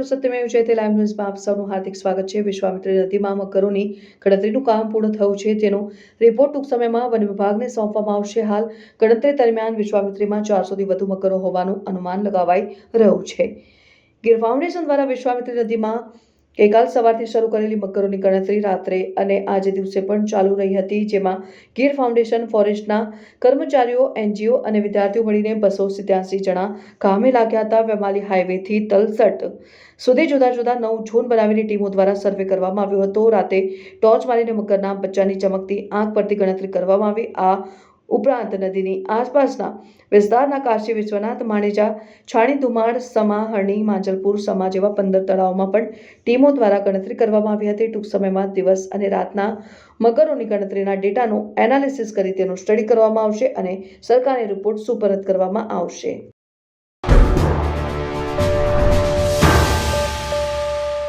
નમસ્કાર સત્યમેવ જયતે લાઈવ ન્યૂઝમાં આપ સૌનું હાર્દિક સ્વાગત છે। વિશ્વામિત્રી નદીમાં મગરોની ગણતરીનું કામ પૂર્ણ થયું છે, તેનો રિપોર્ટ ટૂંક સમયમાં વન વિભાગને સોંપવામાં આવશે। હાલ ગણતરી દરમિયાન વિશ્વામિત્રીમાં 400થી વધુ મગરો હોવાનું અનુમાન લગાવાઈ રહ્યું છે। ગીર ફાઉન્ડેશન દ્વારા વિશ્વામિત્રી નદીમાં ગઈકાલ સવારથી શરૂ કરેલી મગરોની ગણતરી રાત્રે અને આજે દિવસે પણ ચાલુ રહી હતી, જેમાં ગીર ફાઉન્ડેશન, ફોરેસ્ટના કર્મચારીઓ, એનજીઓ અને વિદ્યાર્થીઓ મળીને 287 જણા કામે લાગ્યા હતા। વેમાલી હાઈવેથી તલસટ સુધી જુદા જુદા 9 ઝોન બનાવીને ટીમો દ્વારા સર્વે કરવામાં આવ્યો હતો। રાતે ટોર્ચ મારીને મગરના બચ્ચાની ચમકતી આંખ પરથી ગણતરી કરવામાં આવી। આ ઉપરાંત નદીની આસપાસના વિસ્તારના કાશી વિશ્વનાથ, માણેજા, છાણી ધુમાડ, સમા, હરણી, માંજલપુર, સમા જેવા 15 તળાવોમાં પણ ટીમો દ્વારા ગણતરી કરવામાં આવી હતી। ટૂંક સમયમાં દિવસ અને રાતના મગરોની ગણતરીના ડેટાનું એનાલિસિસ કરી તેનો સ્ટડી કરવામાં આવશે અને સરકારને રિપોર્ટ સુપરત કરવામાં આવશે।